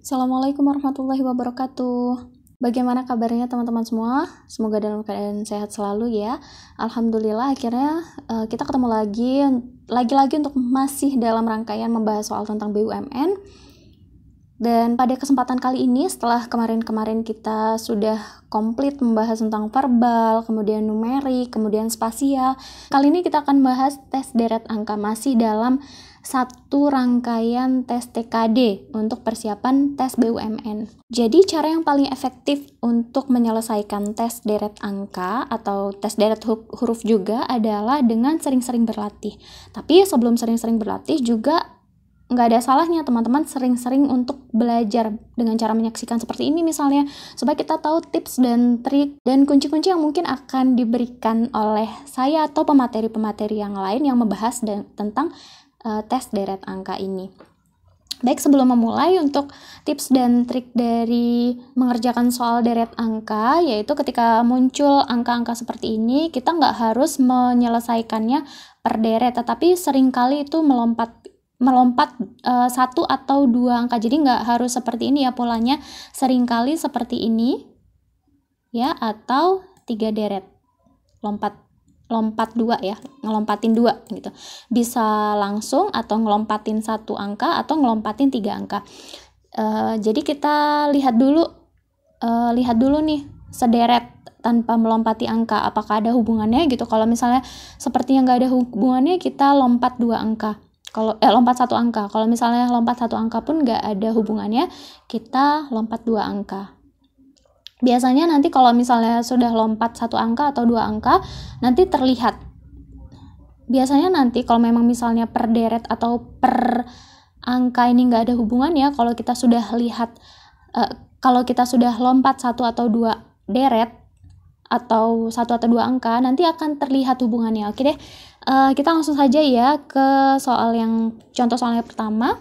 Assalamualaikum warahmatullahi wabarakatuh. Bagaimana kabarnya teman-teman semua? Semoga dalam keadaan sehat selalu ya. Alhamdulillah akhirnya kita ketemu lagi untuk masih dalam rangkaian membahas soal tentang BUMN. Dan pada kesempatan kali ini, setelah kemarin-kemarin kita sudah komplit membahas tentang verbal, kemudian numerik, kemudian spasial, kali ini kita akan bahas tes deret angka masih dalam satu rangkaian tes TKD untuk persiapan tes BUMN. Jadi cara yang paling efektif untuk menyelesaikan tes deret angka atau tes deret huruf juga adalah dengan sering-sering berlatih. Tapi sebelum sering-sering berlatih juga nggak ada salahnya teman-teman sering-sering untuk belajar dengan cara menyaksikan seperti ini misalnya, supaya kita tahu tips dan trik dan kunci-kunci yang mungkin akan diberikan oleh saya atau pemateri-pemateri yang lain yang membahas tentang tes deret angka ini. Baik, sebelum memulai, untuk tips dan trik dari mengerjakan soal deret angka, yaitu ketika muncul angka-angka seperti ini, kita nggak harus menyelesaikannya per deret, tetapi seringkali itu melompat satu atau dua angka. Jadi nggak harus seperti ini ya polanya, seringkali seperti ini ya, atau 3 deret, lompat 2 ya, ngelompatin 2 gitu. Bisa langsung atau ngelompatin 1 angka atau ngelompatin 3 angka. Jadi kita lihat dulu nih sederet tanpa melompati angka, apakah ada hubungannya gitu. Kalau misalnya sepertinya nggak ada hubungannya, kita lompat 2 angka. Lompat 1 angka. Kalau misalnya lompat 1 angka pun nggak ada hubungannya, kita lompat 2 angka. Biasanya nanti kalau misalnya sudah lompat 1 angka atau 2 angka, nanti terlihat. Biasanya nanti kalau memang misalnya per deret atau per angka ini nggak ada hubungannya, kalau kita sudah lihat, kalau kita sudah lompat 1 atau 2 deret, atau 1 atau 2 angka, nanti akan terlihat hubungannya. Oke deh, kita langsung saja ya ke contoh soal yang pertama.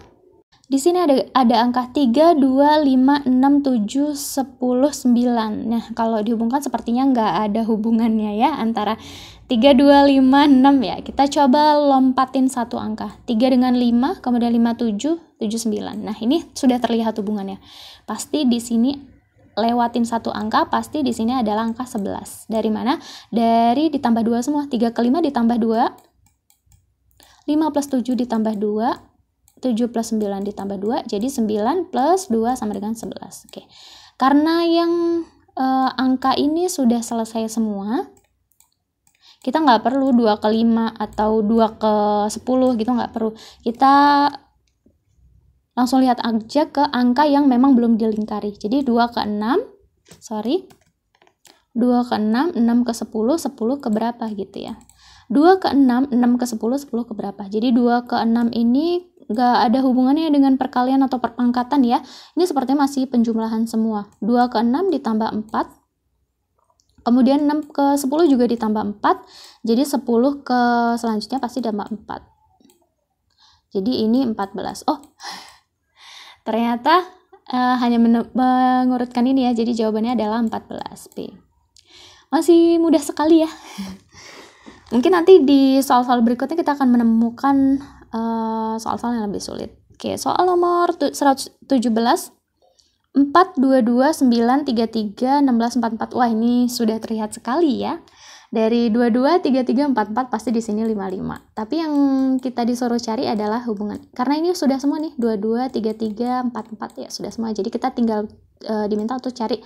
Di sini ada angka 3, 2, 5, 6, 7, 10, 9. Nah, kalau dihubungkan sepertinya nggak ada hubungannya ya antara 3, 2, 5, 6 ya. Kita coba lompatin 1 angka. 3 dengan 5, kemudian 5, 7, 7, 9. Nah, ini sudah terlihat hubungannya. Pasti di sini lewatin 1 angka, pasti di sini adalah angka 11. Dari mana? Dari ditambah 2 semua. 3 ke 5 ditambah 2, 5 plus 7 ditambah 2, 7 plus 9 ditambah 2, jadi 9 plus 2 sama dengan 11. Oke. Karena yang angka ini sudah selesai semua, kita nggak perlu 2 ke 5 atau 2 ke 10 gitu, nggak perlu. Kita langsung lihat aja ke angka yang memang belum dilingkari. Jadi 2 ke 6, 2 ke 6, 6 ke 10, 10 ke berapa gitu ya. 2 ke 6, 6 ke 10, 10 ke berapa. Jadi 2 ke 6 ini nggak ada hubungannya dengan perkalian atau perpangkatan ya. Ini sepertinya masih penjumlahan semua. 2 ke 6 ditambah 4. Kemudian 6 ke 10 juga ditambah 4. Jadi 10 ke selanjutnya pasti ditambah 4. Jadi ini 14. Oh, ternyata hanya mengurutkan ini ya. Jadi jawabannya adalah 14B. Masih mudah sekali ya. Mungkin nanti di soal-soal berikutnya kita akan menemukan soal-soal yang lebih sulit. Oke, soal nomor 117. 4, 2, 2, 9, 3, 3, 16, 4, 4. Wah, ini sudah terlihat sekali ya. Dari 22, 33, 44 pasti di sini 55. Tapi yang kita disuruh cari adalah hubungan. Karena ini sudah semua nih, 22, 33, 44 ya sudah semua. Jadi kita tinggal diminta untuk cari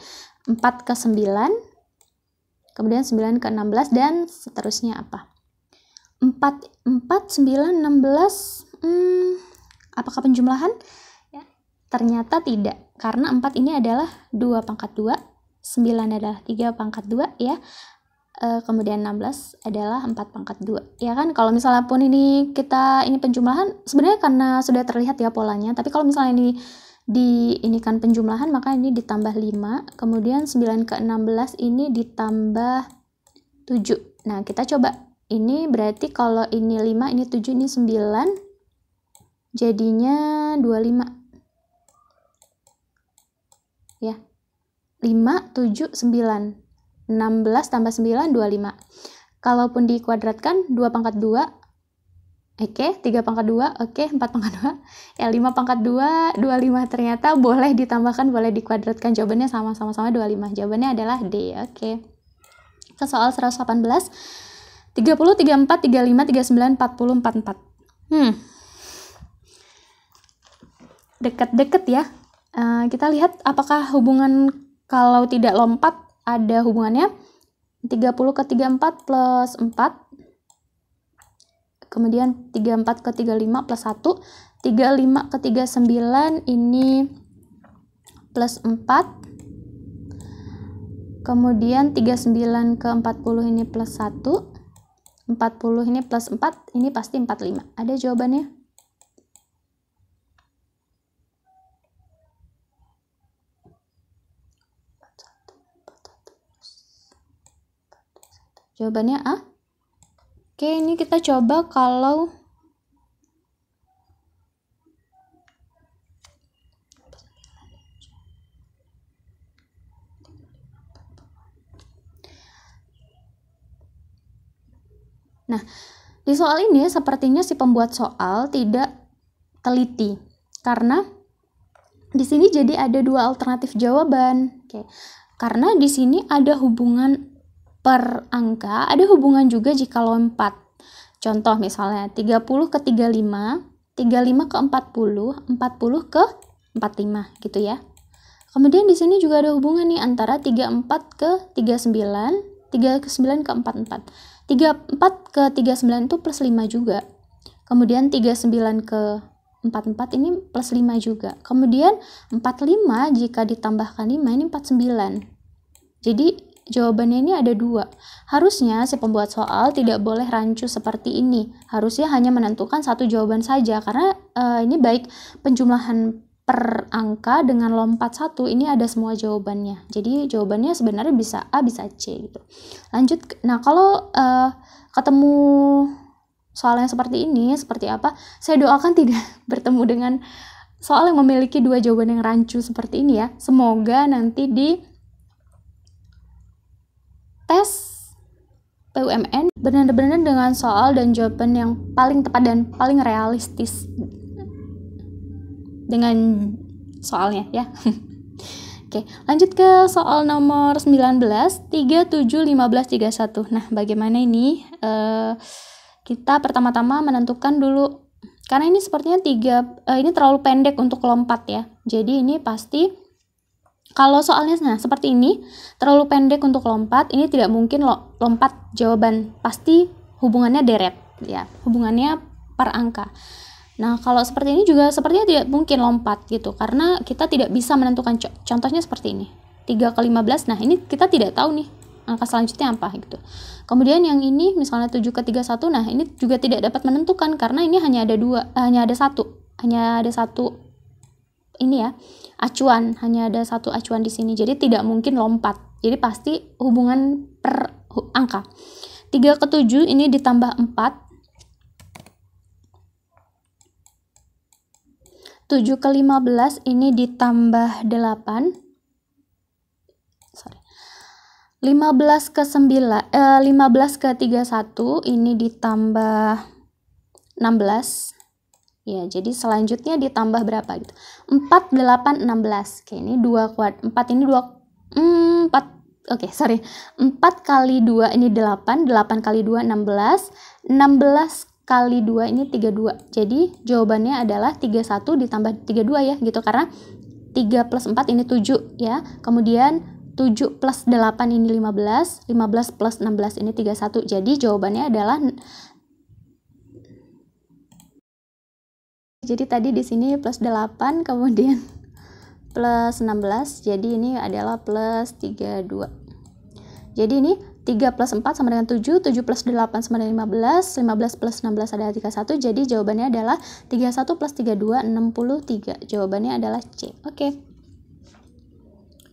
4 ke 9, kemudian 9 ke 16 dan seterusnya apa? 4, 9, 16, apakah penjumlahan? Ya, ternyata tidak, karena 4 ini adalah 2 pangkat 2, 9 adalah 3 pangkat 2 ya, kemudian 16 adalah 4 pangkat 2. Ya kan, kalau misalnya pun ini penjumlahan, sebenarnya karena sudah terlihat ya polanya, tapi kalau misalnya ini kan penjumlahan, maka ini ditambah 5, kemudian 9 ke 16 ini ditambah 7. Nah, kita coba. Ini berarti kalau ini 5, ini 7, ini 9, jadinya 25. Ya. 5, 7, 9. 16 tambah 9, 25. Kalaupun dikuadratkan, 2 pangkat 2 Oke, 3 pangkat 2, oke, 4 pangkat 2, ya 5 pangkat 2, 25, ternyata boleh ditambahkan, boleh dikuadratkan, jawabannya sama-sama 25, jawabannya adalah D, oke. Ke soal 118, 30, 34, 35, 39, 40, 44. Deket-deket ya. Kita lihat apakah hubungan kalau tidak lompat ada hubungannya. 30 ke 34 plus 4. Kemudian 34 ke 35 plus 1, 35 ke 39 ini plus 4, kemudian 39 ke 40 ini plus 1, 40 ini plus 4, ini pasti 45. Ada jawabannya? Jawabannya A. Oke, ini kita coba kalau nah, di soal ini sepertinya si pembuat soal tidak teliti karena di sini jadi ada dua alternatif jawaban. Oke. Karena di sini ada hubungan per angka, ada hubungan juga jika lompat. Contoh misalnya 30 ke 35, 35 ke 40, 40 ke 45 gitu ya. Kemudian di sini juga ada hubungan nih antara 34 ke 39, 39 ke 44. 34 ke 39 itu plus 5 juga. Kemudian 39 ke 44 ini plus 5 juga. Kemudian 45 jika ditambahkan 5 ini 49. Jadi jawabannya ini ada dua. Harusnya si pembuat soal tidak boleh rancu seperti ini. Harusnya hanya menentukan satu jawaban saja karena ini baik penjumlahan per angka dengan lompat satu ini ada semua jawabannya. Jadi jawabannya sebenarnya bisa A bisa C gitu. Lanjut. Nah, kalau ketemu soal yang seperti ini, seperti apa? Saya doakan tidak bertemu dengan soal yang memiliki dua jawaban yang rancu seperti ini ya. Semoga nanti di tes PUMN benar-benar dengan soal dan jawaban yang paling tepat dan paling realistis dengan soalnya ya. Oke, lanjut ke soal nomor 19, 37, 15, 31. Nah, bagaimana ini? Kita pertama-tama menentukan dulu, karena ini sepertinya ini terlalu pendek untuk lompat ya. Jadi ini pasti kalau soalnya seperti ini terlalu pendek untuk lompat, ini tidak mungkin lompat jawaban, pasti hubungannya deret ya, hubungannya per angka. Nah, kalau seperti ini juga sepertinya tidak mungkin lompat gitu, karena kita tidak bisa menentukan contohnya seperti ini. 3 ke 15, nah ini kita tidak tahu nih angka selanjutnya apa gitu. Kemudian yang ini misalnya 7 ke 31, nah ini juga tidak dapat menentukan karena ini hanya ada satu ini ya, acuan, hanya ada satu acuan di sini. Jadi tidak mungkin lompat. Jadi pasti hubungan per angka. 3 ke 7 ini ditambah 4. 7 ke 15 ini ditambah 8. 15 ke 31 ini ditambah 16. Ya, jadi selanjutnya ditambah berapa gitu. 4, 8, 16. Oke, ini 2 kuadrat. 4 ini 2 4. Oke, sorry. 4 kali 2 ini 8, 8 kali 2 16. 16 kali 2 ini 32. Jadi jawabannya adalah 31 ditambah 32 ya, gitu, karena 3 plus 4 ini 7 ya. Kemudian 7 plus 8 ini 15, 15 plus 16 ini 31. Jadi jawabannya adalah, jadi tadi di sini plus 8 kemudian plus 16, jadi ini adalah plus 32. Jadi ini 3 plus 4 sama dengan 7, 7 plus 8 sama dengan 15, 15 plus 16 adalah 31, jadi jawabannya adalah 31 plus 32, 63. Jawabannya adalah C. Oke.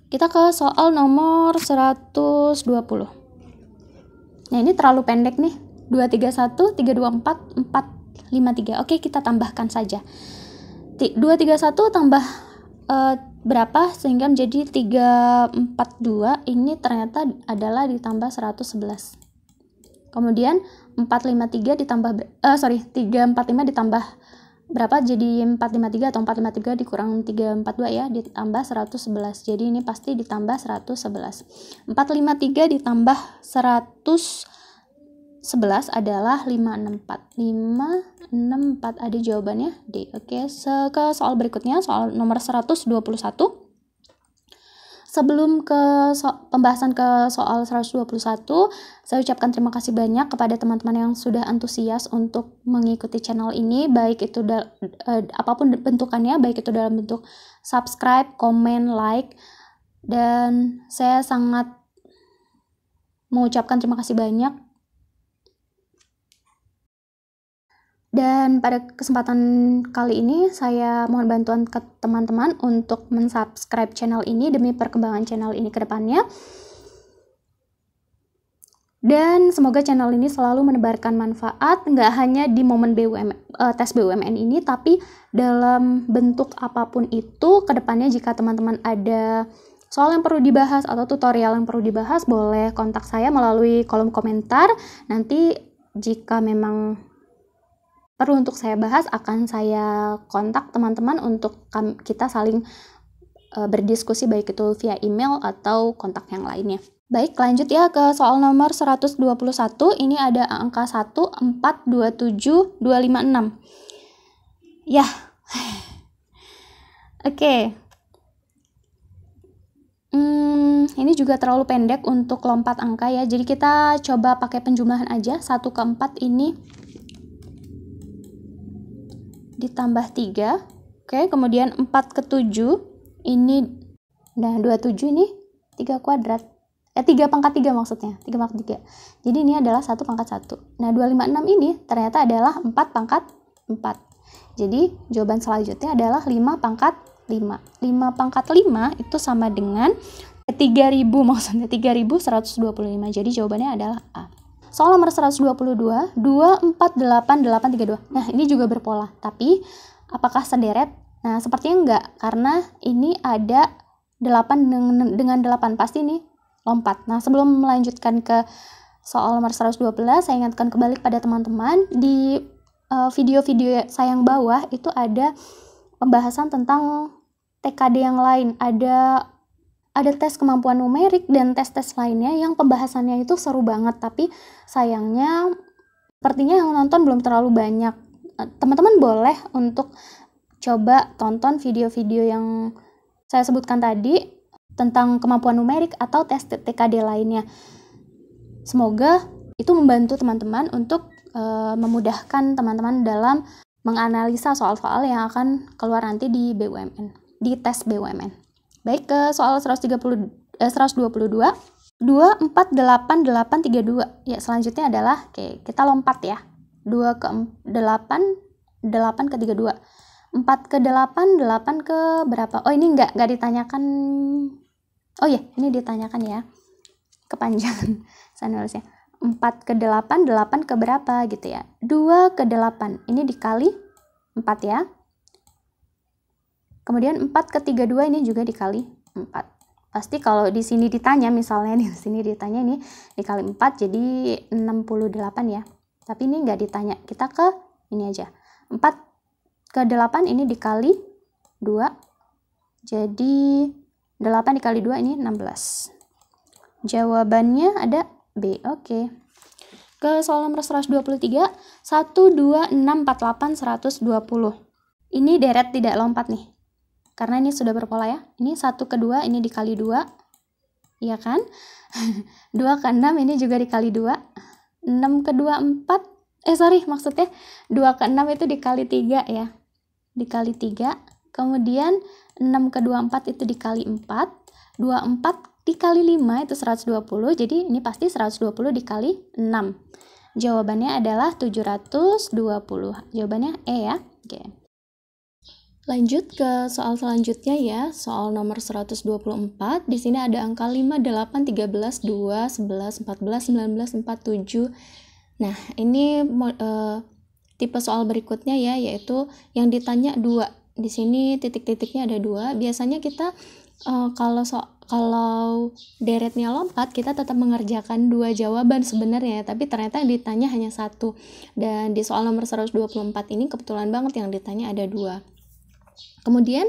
Kita ke soal nomor 120. Nah, ini terlalu pendek nih. 231, 324, 453. Oke, kita tambahkan saja. 231 tambah berapa sehingga menjadi 342, ini ternyata adalah ditambah 111. Kemudian 453 ditambah 345 ditambah berapa? Jadi 453 atau 453 dikurang 342 ya, ditambah 111. Jadi ini pasti ditambah 111. 453 ditambah 111 adalah 564. 564 ada jawabannya D. Oke, ke soal berikutnya, soal nomor 121. Sebelum ke pembahasan ke soal 121, saya ucapkan terima kasih banyak kepada teman-teman yang sudah antusias untuk mengikuti channel ini, baik itu apapun bentukannya, baik itu dalam bentuk subscribe, komen, like, dan saya sangat mengucapkan terima kasih banyak. Dan pada kesempatan kali ini saya mohon bantuan ke teman-teman untuk mensubscribe channel ini demi perkembangan channel ini ke depannya. Dan semoga channel ini selalu menebarkan manfaat, nggak hanya di momen tes BUMN ini, tapi dalam bentuk apapun itu ke depannya. Jika teman-teman ada soal yang perlu dibahas atau tutorial yang perlu dibahas, boleh kontak saya melalui kolom komentar. Nanti jika memang perlu untuk saya bahas, akan saya kontak teman-teman untuk kita saling berdiskusi, baik itu via email atau kontak yang lainnya. Baik, lanjut ya ke soal nomor 121. Ini ada angka 1, 4, 27, 256. Ya. Oke. Ini juga terlalu pendek untuk lompat angka ya. Jadi kita coba pakai penjumlahan aja. 1 ke 4 ini ditambah 3. Oke, kemudian 4 ke 7 ini, nah 27 ini 3 kuadrat. 3 pangkat 3 maksudnya, 3 pangkat 3. Jadi ini adalah 1 pangkat 1. Nah 256 ini ternyata adalah 4 pangkat 4. Jadi jawaban selanjutnya adalah 5 pangkat 5. 5 pangkat 5 itu sama dengan 3000, maksudnya 3125. Jadi jawabannya adalah A. Soal nomor 122, 248832. Nah, ini juga berpola, tapi apakah sederet? Nah, sepertinya enggak, karena ini ada 8 dengan 8, pasti ini lompat. Nah, sebelum melanjutkan ke soal nomor 112, saya ingatkan kembali kepada teman-teman, di video-video saya yang bawah itu ada pembahasan tentang TKD yang lain, ada tes kemampuan numerik dan tes-tes lainnya yang pembahasannya itu seru banget, tapi sayangnya sepertinya yang nonton belum terlalu banyak. Teman-teman boleh untuk coba tonton video-video yang saya sebutkan tadi tentang kemampuan numerik atau tes TKD lainnya. Semoga itu membantu teman-teman untuk memudahkan teman-teman dalam menganalisa soal-soal yang akan keluar nanti di BUMN, di tes BUMN. Baik, ke soal 122. 248832. Ya, selanjutnya adalah kita lompat ya. 2 ke 8, 8 ke 32. 4 ke 8, 8 ke berapa? Oh, ini enggak ditanyakan. Oh ya, ini ditanyakan ya. Kepanjangan saya nulisnya. 4 ke 8, 8 ke berapa gitu ya. 2 ke 8. Ini dikali 4 ya. Kemudian 4 ke 32 ini juga dikali 4. Pasti kalau di sini ditanya, misalnya di sini ditanya ini dikali 4 jadi 68 ya. Tapi ini nggak ditanya. Kita ke ini aja. 4 ke 8 ini dikali 2. Jadi 8 dikali 2 ini 16. Jawabannya ada B. Oke. Ke soal nomor 123, 12648 120. Ini deret tidak lompat nih. Karena ini sudah berpola ya. Ini 1 ke 2 ini dikali 2. Iya kan? 2 ke 6 ini juga dikali 2. 6 ke 2 4. Maksudnya 2 ke 6 itu dikali 3 ya. Dikali 3. Kemudian 6 ke 2 4 itu dikali 4. 24 dikali 5 itu 120. Jadi ini pasti 120 dikali 6. Jawabannya adalah 720. Jawabannya E ya. Oke. Lanjut ke soal selanjutnya ya, soal nomor 124. Di sini ada angka 5, 8, 13, 2, 11, 14, 19, 4, 7. Nah, ini tipe soal berikutnya ya, yaitu yang ditanya 2. Di sini titik-titiknya ada 2. Biasanya kita Kalau deretnya lompat, kita tetap mengerjakan 2 jawaban sebenarnya, tapi ternyata yang ditanya hanya 1. Dan di soal nomor 124 ini kebetulan banget yang ditanya ada 2. Kemudian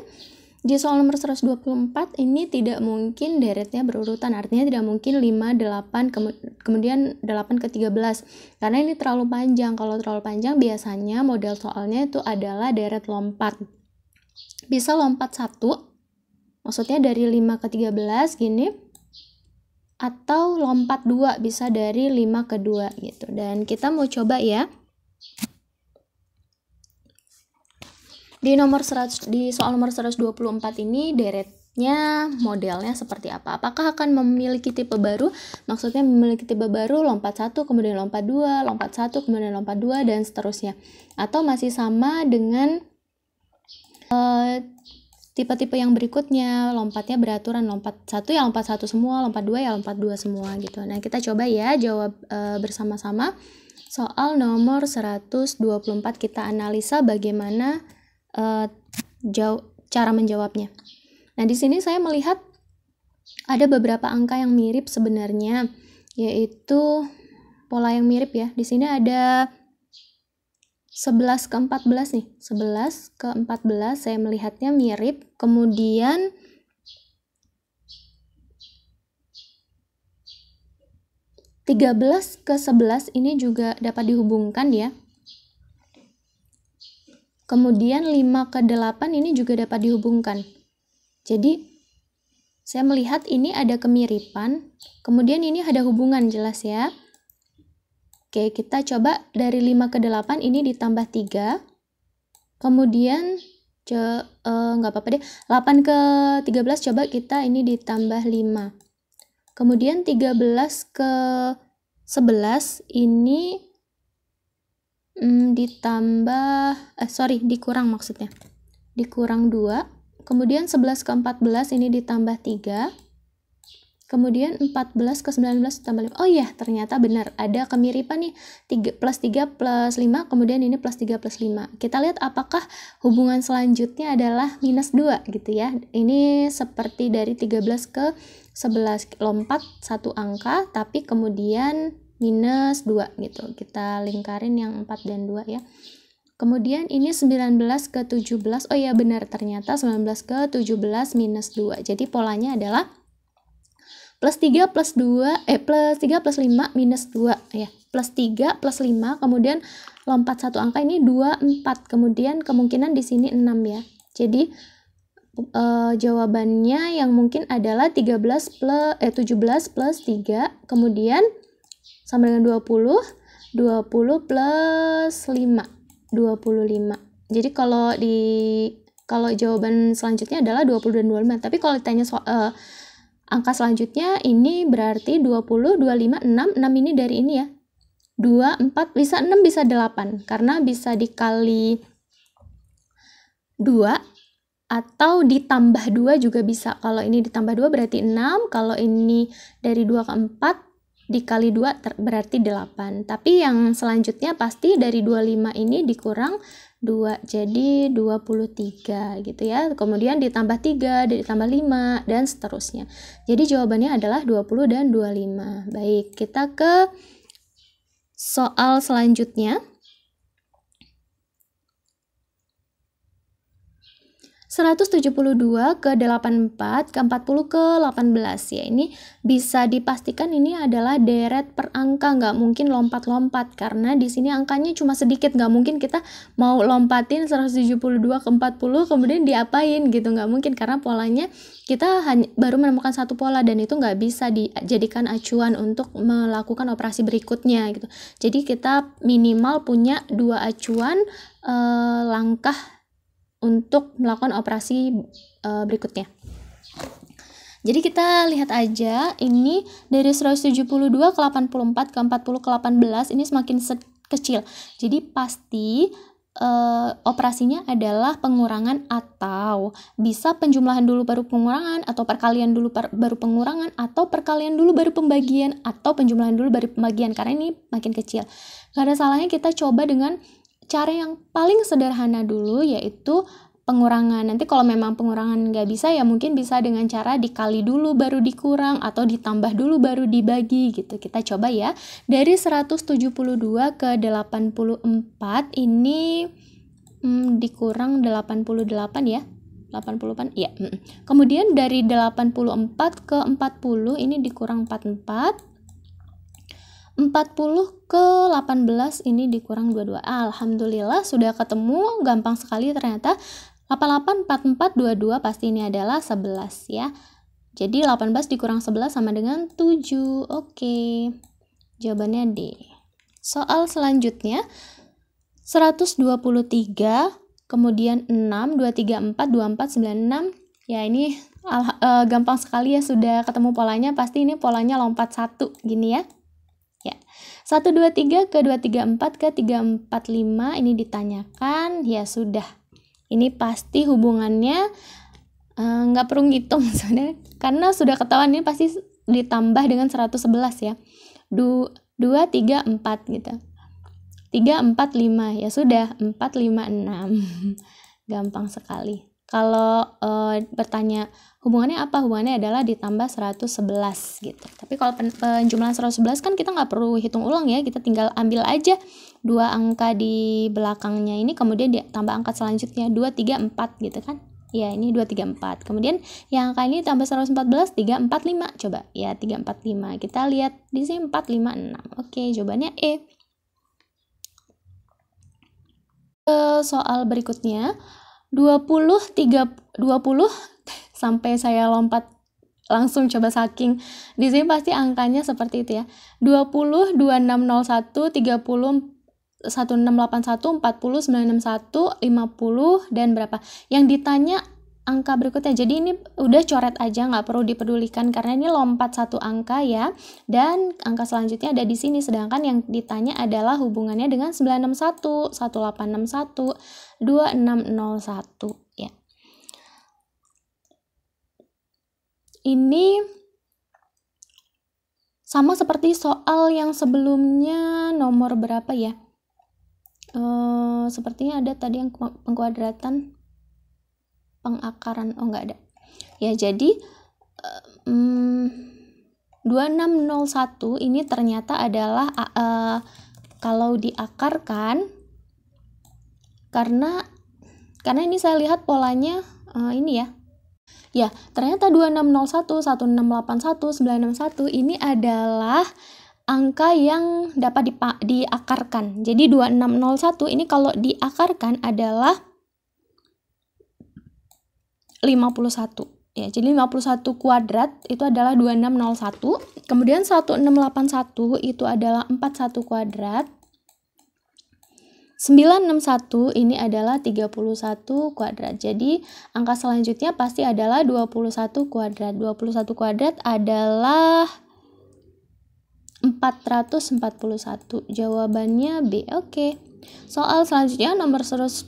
di soal nomor 124 ini tidak mungkin deretnya berurutan, artinya tidak mungkin 5, 8, kemudian 8 ke 13, karena ini terlalu panjang. Kalau terlalu panjang biasanya model soalnya itu adalah deret lompat. Bisa lompat 1, maksudnya dari 5 ke 13 gini, atau lompat 2, bisa dari 5 ke 2 gitu. Dan kita mau coba ya. Di soal nomor 124 ini deretnya modelnya seperti apa? Apakah akan memiliki tipe baru? Maksudnya memiliki tipe baru, lompat 1, kemudian lompat 2, lompat 1, kemudian lompat 2, dan seterusnya. Atau masih sama dengan tipe-tipe yang berikutnya, lompatnya beraturan, lompat 1 ya lompat 1 semua, lompat 2 ya lompat 2 semua gitu. Nah, kita coba ya jawab bersama-sama soal nomor 124. Kita analisa bagaimana cara menjawabnya. Nah, di sini saya melihat ada beberapa angka yang mirip sebenarnya, yaitu pola yang mirip ya. Di sini ada 11 ke 14 nih, 11 ke 14 saya melihatnya mirip, kemudian (13 ke 11 ini juga dapat dihubungkan ya. Kemudian 5 ke 8 ini juga dapat dihubungkan. Jadi saya melihat ini ada kemiripan, kemudian ini ada hubungan jelas ya. Oke, kita coba dari 5 ke 8 ini ditambah 3. Kemudian nggak apa-apa deh. 8 ke 13 coba kita ini ditambah 5. Kemudian 13 ke 11 ini dikurang maksudnya. Dikurang 2. Kemudian 11 ke 14 ini ditambah 3. Kemudian 14 ke 19 tambah 5. Oh iya, ternyata benar. Ada kemiripan nih. 3 plus 3 plus 5, kemudian ini plus 3 plus 5. Kita lihat apakah hubungan selanjutnya adalah minus 2 gitu ya. Ini seperti dari 13 ke 11. Lompat 1 angka, tapi kemudian minus 2 gitu. Kita lingkarin yang 4 dan 2 ya. Kemudian ini 19 ke 17. Oh iya benar, ternyata 19 ke 17 minus 2. Jadi polanya adalah plus 3 plus 2, plus 3 plus 5 minus 2 ya. Plus 3 plus 5, kemudian lompat 1 angka ini 2, 4. Kemudian kemungkinan di sini 6 ya. Jadi jawabannya yang mungkin adalah 17 plus 3, kemudian sama dengan 20 plus 5, 25. Jadi kalau jawaban selanjutnya adalah 20 dan 25. Tapi kalau ditanya angka selanjutnya ini berarti 20, 25, 6 ini dari ini ya. 2, 4, bisa 6, bisa 8. Karena bisa dikali 2 atau ditambah 2 juga bisa. Kalau ini ditambah 2 berarti 6. Kalau ini dari 2 ke 4 dikali 2 berarti 8. Tapi yang selanjutnya pasti dari 25 ini dikurang 2, jadi 23 gitu ya. Kemudian ditambah 3, ditambah 5, dan seterusnya. Jadi jawabannya adalah 20 dan 25. Baik, kita ke soal selanjutnya. 172 ke 84 ke 40 ke 18 ya. Ini bisa dipastikan ini adalah deret per angka, nggak mungkin lompat-lompat karena di sini angkanya cuma sedikit, nggak mungkin kita mau lompatin 172 ke 40 kemudian diapain gitu, nggak mungkin karena polanya kita baru menemukan satu pola dan itu nggak bisa dijadikan acuan untuk melakukan operasi berikutnya gitu. Jadi kita minimal punya 2 acuan langkah untuk melakukan operasi berikutnya. Jadi kita lihat aja ini dari 172 ke 84 ke 40 ke 18 ini semakin kecil. Jadi pasti operasinya adalah pengurangan atau bisa penjumlahan dulu baru pengurangan atau perkalian dulu baru pengurangan atau perkalian dulu baru pembagian atau penjumlahan dulu baru pembagian karena ini makin kecil. Gak ada salahnya kita coba dengan cara yang paling sederhana dulu, yaitu pengurangan. Nanti kalau memang pengurangan nggak bisa, ya mungkin bisa dengan cara dikali dulu baru dikurang, atau ditambah dulu baru dibagi gitu. Kita coba ya. Dari 172 ke 84 ini dikurang 88 ya. 88 ya. Kemudian dari 84 ke 40 ini dikurang 44. 40 ke 18 ini dikurang 22. Alhamdulillah sudah ketemu, gampang sekali ternyata. 88, 44, 22 pasti ini adalah 11 ya. Jadi 18 dikurang 11 sama dengan 7. Oke. Jawabannya D. Soal selanjutnya 123, kemudian 6, 234, 24, 96. Ya ini gampang sekali ya, sudah ketemu polanya. Pasti ini polanya lompat 1 gini ya. Ya. 123 ke 234 ke 345 ini ditanyakan, ya sudah. Ini pasti hubungannya nggak perlu ngitung sebenarnya, karena sudah ketahuan ini pasti ditambah dengan 111 ya. 2, 3, 4 gitu. 3, 4, 5. Ya sudah, 4, 5, 6. Gampang sekali. Kalau bertanya hubungannya apa? Hubungannya adalah ditambah 111 gitu. Tapi kalau penjumlahan 111 kan kita nggak perlu hitung ulang ya. Kita tinggal ambil aja dua angka di belakangnya ini, kemudian ditambah angka selanjutnya 2, 3, 4 gitu kan. Ya ini 2, 3, 4. Kemudian yang angka ini tambah 114, 3, 4, 5. Coba ya 3, 4, 5. Kita lihat di sini 4, 5, 6. Oke, jawabannya E. Soal berikutnya 20 sampai saya lompat langsung coba saking di sini pasti angkanya seperti itu ya. 20, 2601, 30, 1681, 40, 961, 50 dan berapa. Yang ditanya angka berikutnya. Jadi ini udah coret aja, nggak perlu dipedulikan karena ini lompat satu angka ya. Dan angka selanjutnya ada di sini, sedangkan yang ditanya adalah hubungannya dengan 961, 1861, 2601 ya. Ini sama seperti soal yang sebelumnya, nomor berapa ya? Sepertinya ada tadi yang pengkuadratan, pengakaran, oh nggak ada ya. Jadi 2601 ini ternyata adalah kalau diakarkan, karena ini saya lihat polanya ini ya ternyata 2601, 1681, 961 ini adalah angka yang dapat diakarkan. Jadi 2601 ini kalau diakarkan adalah 51 ya. Jadi 51 kuadrat itu adalah 2601. Kemudian 1681 itu adalah 41 kuadrat. 961 ini adalah 31 kuadrat. Jadi angka selanjutnya pasti adalah 21 kuadrat. 21 kuadrat adalah 441. Jawabannya B. Oke. Soal selanjutnya nomor 129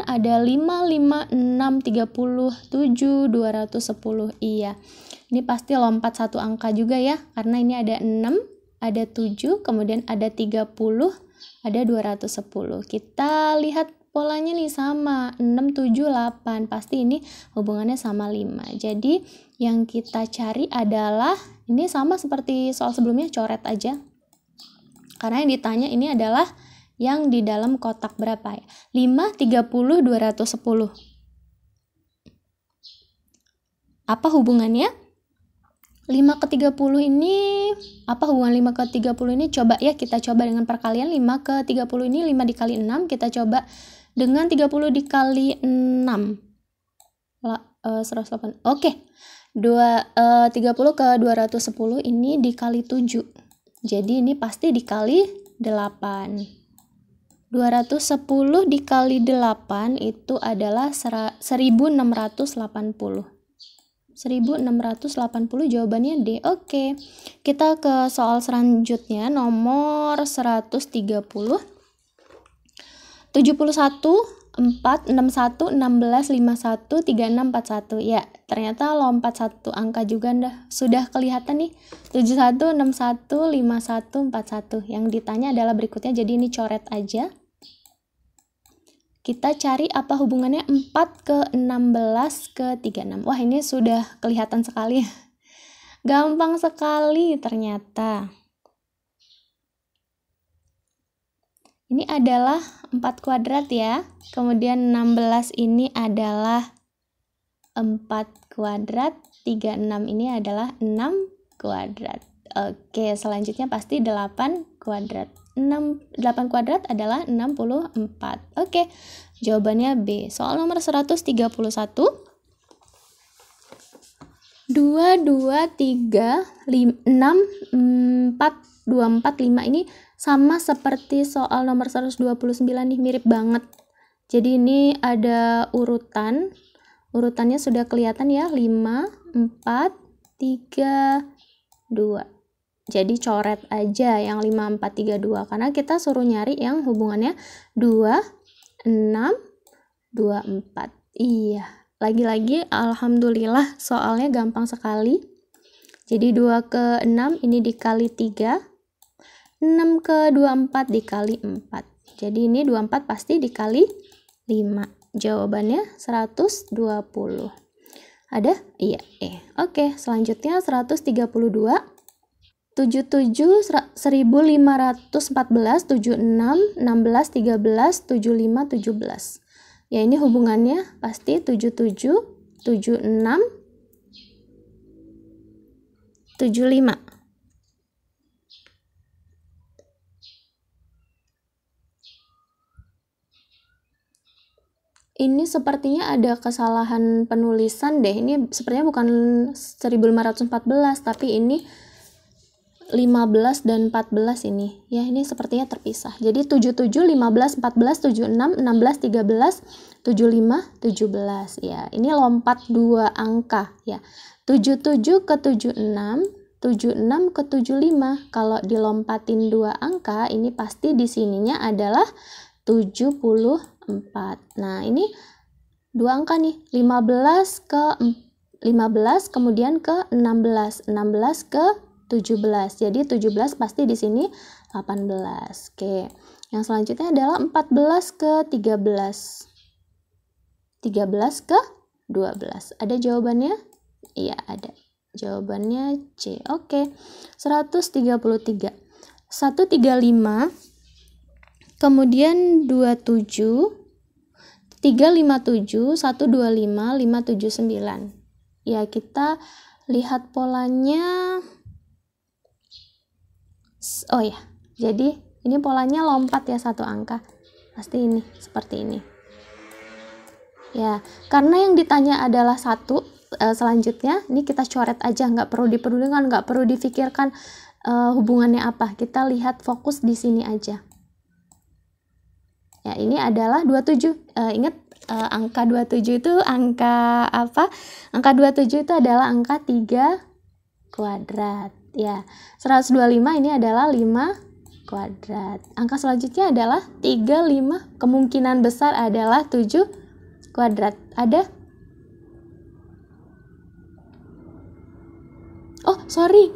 ada 5, 5, 6, 37, 210. Iya. Ini pasti lompat satu angka juga ya, karena ini ada 6, ada 7, kemudian ada 30, ada 210. Kita lihat polanya nih sama, 6, 7, 8. Pasti ini hubungannya sama 5. Jadi yang kita cari adalah, ini sama seperti soal sebelumnya, coret aja. Karena yang ditanya ini adalah yang di dalam kotak berapa ya? 5, 30, 210. Apa hubungannya? 5 ke 30 ini, apa hubungan 5 ke 30 ini? Coba ya, kita coba dengan perkalian. 5 ke 30 ini 5 dikali 6, kita coba dengan 30 dikali 6. 108. Oke. 30 ke 210 ini dikali 7. Jadi ini pasti dikali 8. 210 dikali 8 itu adalah 1680. 1680 jawabannya D. Oke. Kita ke soal selanjutnya, nomor 130. 71, 4, 61, 16, 51, 36, 41. Ya, ternyata lompat satu angka juga sudah kelihatan nih. 71, 61, 51, 41. Yang ditanya adalah berikutnya, jadi ini coret aja. Kita cari apa hubungannya 4 ke 16 ke 36. Wah, ini sudah kelihatan sekali. Gampang sekali ternyata. Ini adalah 4 kuadrat ya. Kemudian 16 ini adalah 4 kuadrat. 36 ini adalah 6 kuadrat. Oke, selanjutnya pasti 8 kuadrat. 8 kuadrat adalah 64. Oke, jawabannya B. Soal nomor 131. 2, 2, 3, 6, 4, 2, 4, 5 ini sama seperti soal nomor 129 nih, mirip banget. Jadi ini ada urutannya sudah kelihatan ya, 5, 4, 3, 2. Jadi coret aja yang 5, 4, 3, 2 karena kita suruh nyari yang hubungannya 2, 6, 2, 4. Iya, lagi-lagi alhamdulillah soalnya gampang sekali. Jadi 2 ke 6 ini dikali 3, 6 ke 24 dikali 4. Jadi ini 24 pasti dikali 5. Jawabannya 120. Ada? Iya. Oke, selanjutnya 132. 77, 1514, 76, 16, 13, 75, 17. Ya, ini hubungannya pasti 77, 76, 75. Ini sepertinya ada kesalahan penulisan deh. Ini sepertinya bukan 1514, tapi ini 15 dan 14 ini. Ya, ini sepertinya terpisah. Jadi 77, 15, 14, 76, 16, 13, 75, 17. Ya, ini lompat 2 angka ya. 77 ke 76, 76 ke 75. Kalau dilompatin 2 angka, ini pasti di sininya adalah 74. Nah, ini 2 angka nih, 15 ke 15 kemudian ke 16, 16 ke 17. Jadi 17 pasti di sini 18. Oke. Yang selanjutnya adalah 14 ke 13. 13 ke 12. Ada jawabannya? Iya, ada. Jawabannya C. Oke. 133. 135 kemudian 27, 357, 125, 579. Ya, kita lihat polanya. Oh ya, jadi ini polanya lompat ya 1 angka. Pasti ini, seperti ini. Ya, karena yang ditanya adalah 1, selanjutnya ini kita coret aja, nggak perlu dipedulikan, nggak perlu difikirkan hubungannya apa. Kita lihat fokus di sini aja. Ya, ini adalah 27. Ingat, angka 27 itu angka apa? Angka 27 itu adalah angka 3 kuadrat. Ya, 125 ini adalah 5 kuadrat. Angka selanjutnya adalah 35. Kemungkinan besar adalah 7 kuadrat. Ada? Oh, sorry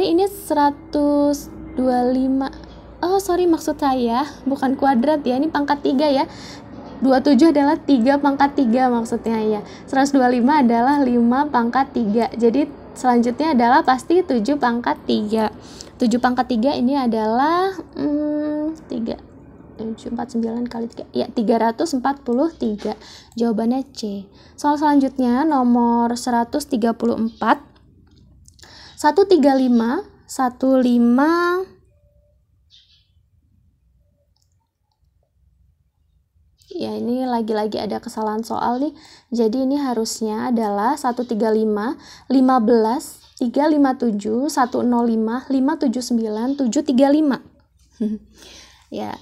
ini 125. Oh, sorry, maksud saya bukan kuadrat ya, ini pangkat 3 ya. 27 adalah 3 pangkat 3 maksudnya ya. 125 adalah 5 pangkat 3. Jadi selanjutnya adalah pasti 7 pangkat 3. 7 pangkat 3 ini adalah 749 kali 3. Ya, 343. Jawabannya C. Soal selanjutnya nomor 134. 135, 15. Ya, ini lagi-lagi ada kesalahan soal nih. Jadi ini harusnya adalah 135, 15, 357, 105, 579, 735. Ya,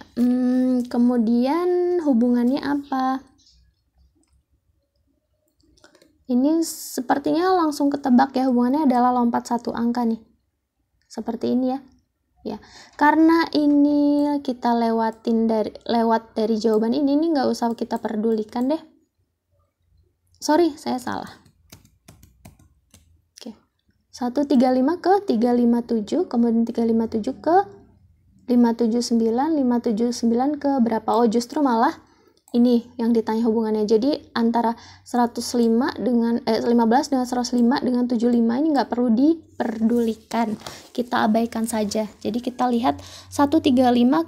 kemudian hubungannya apa? Ini sepertinya langsung ketebak ya, hubungannya adalah lompat 1 angka nih. Seperti ini ya. Ya, karena ini kita lewat dari jawaban ini nggak usah kita pedulikan deh. Sorry, saya salah. Oke. 135 ke 357, kemudian 357 ke 579, 579 ke berapa? Oh, justru malah Ini yang ditanya hubungannya. Jadi antara 105 dengan 15 dengan 105 dengan 75 ini nggak perlu diperdulikan. Kita abaikan saja. Jadi kita lihat 135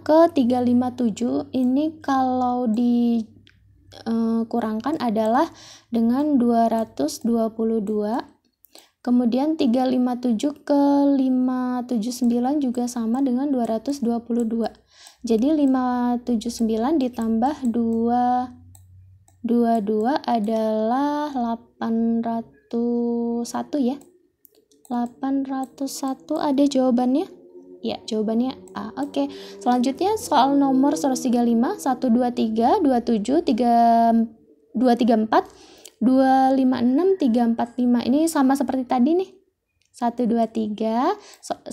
ke 357 ini kalau dikurangkan adalah dengan 222. Kemudian 357 ke 579 juga sama dengan 222. Jadi 579 ditambah 222 adalah 801 ya. 801 ada jawabannya? Ya, jawabannya A. Oke. Selanjutnya soal nomor 135, 123, 27, 234, 256, 345. Ini sama seperti tadi nih. 1, 2, 3,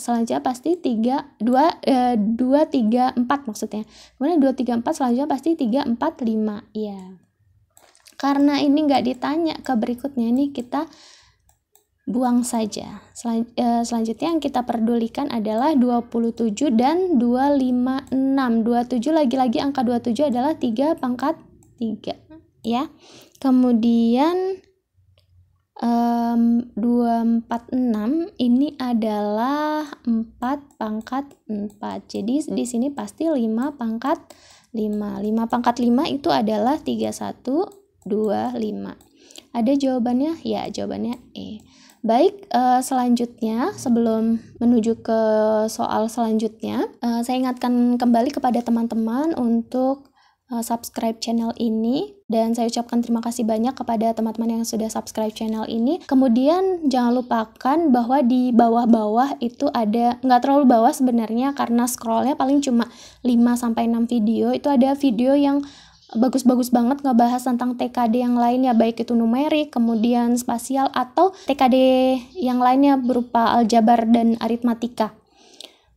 selanjutnya pasti 2, 3, 4 maksudnya. Kemudian 2, 3, 4 selanjutnya pasti 3, 4, 5. Ya. Karena ini nggak ditanya ke berikutnya, ini kita buang saja. Selanjutnya yang kita pedulikan adalah 27 dan 256. 27 lagi-lagi angka 27 adalah 3 pangkat 3. Ya. Kemudian 246 ini adalah 4 pangkat 4. Jadi di sini pasti 5 pangkat 5. 5 pangkat 5 itu adalah 3125. Ada jawabannya? Ya, jawabannya E. Baik, selanjutnya sebelum menuju ke soal selanjutnya, saya ingatkan kembali kepada teman-teman untuk subscribe channel ini, dan saya ucapkan terima kasih banyak kepada teman-teman yang sudah subscribe channel ini. Kemudian jangan lupakan bahwa di bawah-bawah itu ada, nggak terlalu bawah sebenarnya karena scrollnya paling cuma 5-6 video, itu ada video yang bagus-bagus banget ngebahas tentang TKD yang lainnya, baik itu numerik, kemudian spasial, atau TKD yang lainnya berupa aljabar dan aritmatika.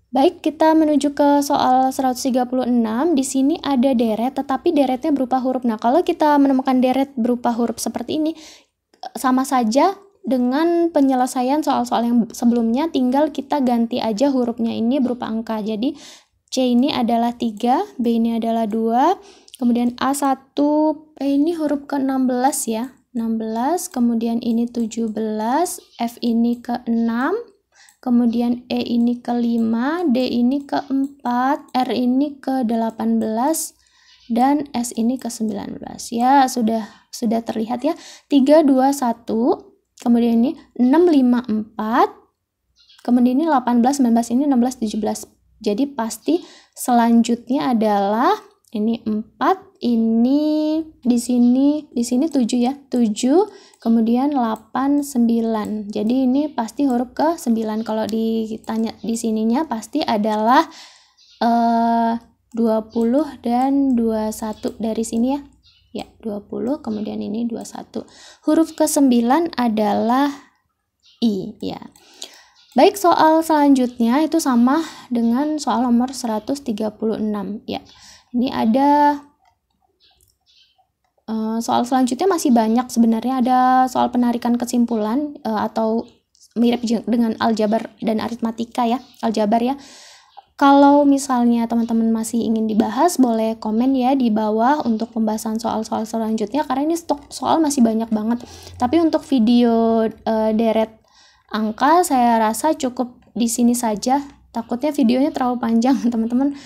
Baik, kita menuju ke soal 136. Di sini ada deret, tetapi deretnya berupa huruf. Nah, kalau kita menemukan deret berupa huruf seperti ini, sama saja dengan penyelesaian soal-soal yang sebelumnya, tinggal kita ganti aja hurufnya ini berupa angka. Jadi, C ini adalah 3, B ini adalah 2, kemudian A1, P ini huruf ke-16 ya, 16, kemudian ini 17, F ini ke-6, kemudian E ini ke-5, D ini ke-4, R ini ke-18, dan S ini ke-19. Ya, sudah terlihat ya. 3, 2, 1, kemudian ini 6, 5, 4, kemudian ini 18, 19, ini 16, 17. Jadi pasti selanjutnya adalah ini 4, ini di sini 7 ya, 7, kemudian 8, 9. Jadi ini pasti huruf ke-9. Kalau ditanya di sininya pasti adalah 20 dan 21 dari sini ya. Ya, 20, kemudian ini 21. Huruf ke-9 adalah I ya. Baik, soal selanjutnya itu sama dengan soal nomor 136 ya. Ini ada soal selanjutnya masih banyak sebenarnya, ada soal penarikan kesimpulan atau mirip dengan aljabar dan aritmatika ya, aljabar ya. Kalau misalnya teman-teman masih ingin dibahas, boleh komen ya di bawah untuk pembahasan soal-soal selanjutnya, karena ini stok soal masih banyak banget. Tapi untuk video deret angka saya rasa cukup di sini saja. Takutnya videonya terlalu panjang, teman-teman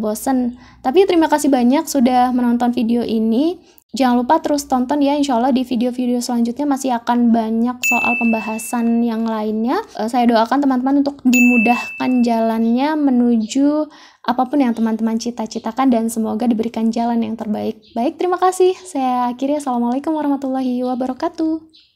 bosen. Tapi terima kasih banyak sudah menonton video ini. Jangan lupa terus tonton ya, insya Allah di video-video selanjutnya masih akan banyak soal pembahasan yang lainnya. Saya doakan teman-teman untuk dimudahkan jalannya menuju apapun yang teman-teman cita-citakan, dan semoga diberikan jalan yang terbaik. Baik, terima kasih. Saya akhiri. Assalamualaikum warahmatullahi wabarakatuh.